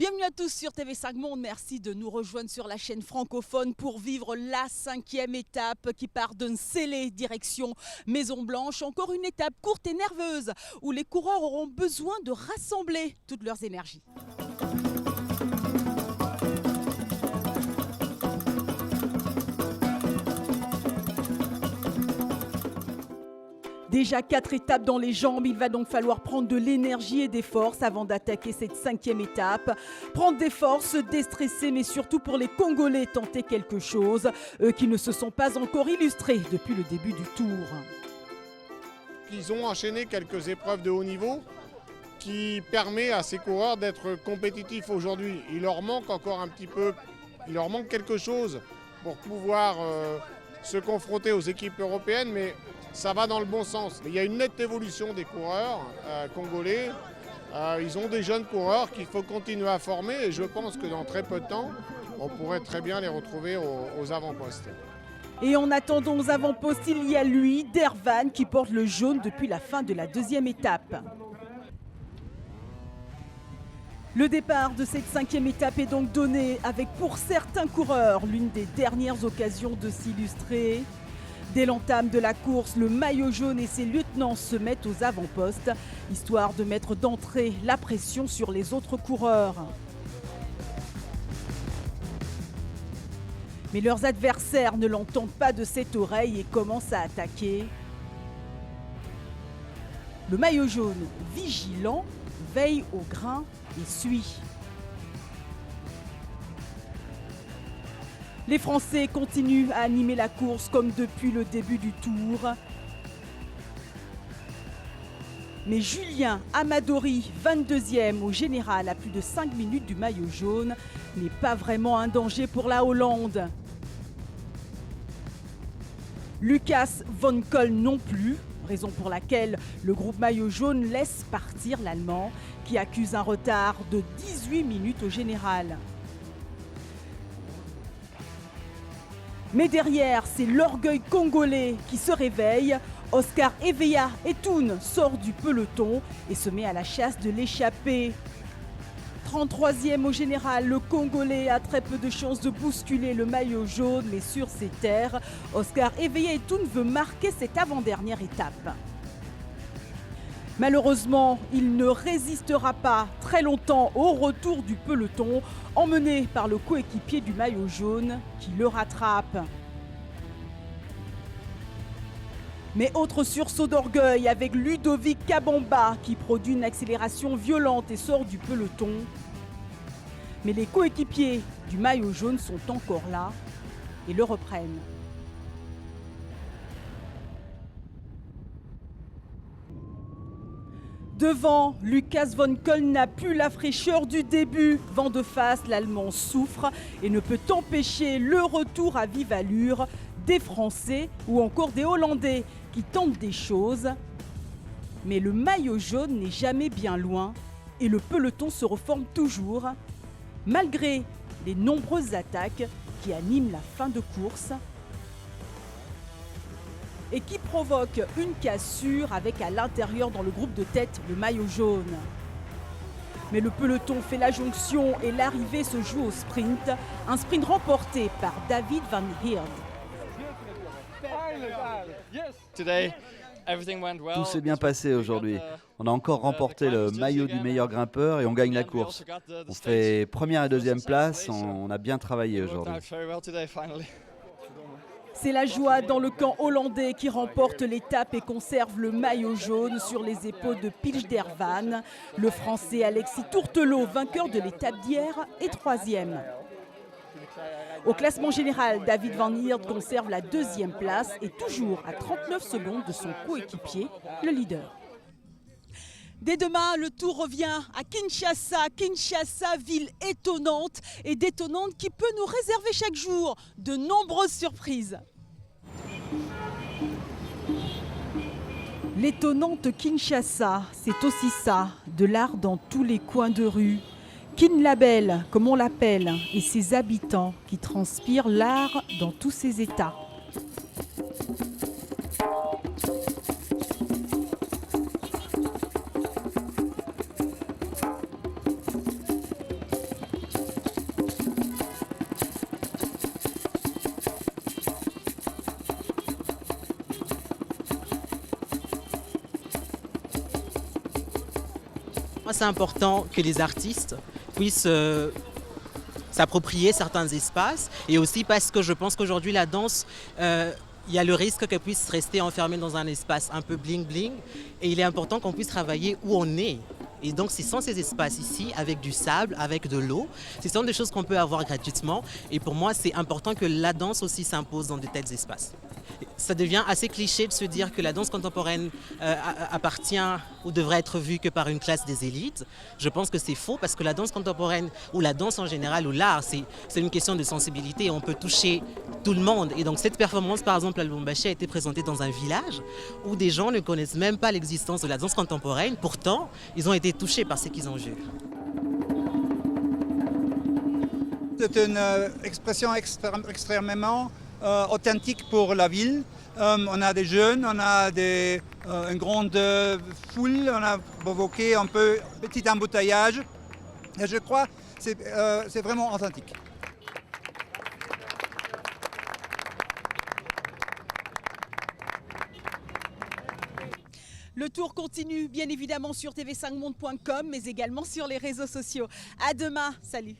Bienvenue à tous sur TV5 Monde. Merci de nous rejoindre sur la chaîne francophone pour vivre la 5e étape qui part de Nsélé direction Maison Blanche. Encore une étape courte et nerveuse où les coureurs auront besoin de rassembler toutes leurs énergies. Déjà 4 étapes dans les jambes, il va donc falloir prendre de l'énergie et des forces avant d'attaquer cette 5e étape. Prendre des forces, se déstresser, mais surtout pour les Congolais tenter quelque chose, eux qui ne se sont pas encore illustrés depuis le début du tour. Ils ont enchaîné quelques épreuves de haut niveau qui permet à ces coureurs d'être compétitifs aujourd'hui. Il leur manque encore un petit peu, il leur manque quelque chose pour pouvoir se confronter aux équipes européennes, mais ça va dans le bon sens. Il y a une nette évolution des coureurs congolais. Ils ont des jeunes coureurs qu'il faut continuer à former et je pense que dans très peu de temps, on pourrait très bien les retrouver aux avant-postes. Et en attendant aux avant-postes, il y a lui, Dervan, qui porte le jaune depuis la fin de la 2e étape. Le départ de cette 5e étape est donc donné avec pour certains coureurs l'une des dernières occasions de s'illustrer. Dès l'entame de la course, le maillot jaune et ses lieutenants se mettent aux avant-postes, histoire de mettre d'entrée la pression sur les autres coureurs. Mais leurs adversaires ne l'entendent pas de cette oreille et commencent à attaquer. Le maillot jaune, vigilant, veille au grain et suit. Les Français continuent à animer la course comme depuis le début du tour. Mais Julien Amadori, 22e au général à plus de 5 minutes du maillot jaune, n'est pas vraiment un danger pour la Hollande. Lucas von Koll non plus, raison pour laquelle le groupe maillot jaune laisse partir l'Allemand qui accuse un retard de 18 minutes au général. Mais derrière, c'est l'orgueil congolais qui se réveille. Oscar Eveya Etoun sort du peloton et se met à la chasse de l'échappée. 33e au général, le Congolais a très peu de chances de bousculer le maillot jaune, mais sur ses terres, Oscar Eveya Etoun veut marquer cette avant-dernière étape. Malheureusement, il ne résistera pas très longtemps au retour du peloton, emmené par le coéquipier du maillot jaune qui le rattrape. Mais autre sursaut d'orgueil avec Ludovic Kabamba qui produit une accélération violente et sort du peloton. Mais les coéquipiers du maillot jaune sont encore là et le reprennent. Devant, Lucas von Koll n'a plus la fraîcheur du début. Vent de face, l'Allemand souffre et ne peut empêcher le retour à vive allure des Français ou encore des Hollandais qui tentent des choses. Mais le maillot jaune n'est jamais bien loin et le peloton se reforme toujours, malgré les nombreuses attaques qui animent la fin de course et qui provoque une cassure avec à l'intérieur dans le groupe de tête le maillot jaune. Mais le peloton fait la jonction et l'arrivée se joue au sprint, un sprint remporté par David Van Heerd. Tout s'est bien passé aujourd'hui. On a encore remporté le maillot du meilleur grimpeur et on gagne la course. On fait première et deuxième place, on a bien travaillé aujourd'hui. C'est la joie dans le camp hollandais qui remporte l'étape et conserve le maillot jaune sur les épaules de Pils Dervan. Le Français Alexis Tourtelot, vainqueur de l'étape d'hier, est 3e. Au classement général, David Van Heerd conserve la 2e place et toujours à 39 secondes de son coéquipier, le leader. Dès demain, le tour revient à Kinshasa. Kinshasa, ville étonnante et détonnante qui peut nous réserver chaque jour de nombreuses surprises. L'étonnante Kinshasa, c'est aussi ça, de l'art dans tous les coins de rue. Kinlabel, comme on l'appelle, et ses habitants qui transpirent l'art dans tous ses états. Moi, c'est important que les artistes puissent s'approprier certains espaces et aussi parce que je pense qu'aujourd'hui la danse, il y a le risque qu'elle puisse rester enfermée dans un espace un peu bling-bling et il est important qu'on puisse travailler où on est. Et donc ce sont ces espaces ici avec du sable, avec de l'eau, ce sont des choses qu'on peut avoir gratuitement et pour moi c'est important que la danse aussi s'impose dans de tels espaces. Ça devient assez cliché de se dire que la danse contemporaine appartient ou devrait être vue que par une classe des élites. Je pense que c'est faux parce que la danse contemporaine ou la danse en général ou l'art, c'est une question de sensibilité. On peut toucher tout le monde. Et donc cette performance, par exemple, à Lubumbashi, a été présentée dans un village où des gens ne connaissent même pas l'existence de la danse contemporaine. Pourtant, ils ont été touchés par ce qu'ils ont vu. C'est une expression extrêmement authentique pour la ville. On a des jeunes, on a une grande foule, on a provoqué un peu petit embouteillage. Et je crois que c'est vraiment authentique. Le tour continue bien évidemment sur tv5monde.com mais également sur les réseaux sociaux. À demain, salut.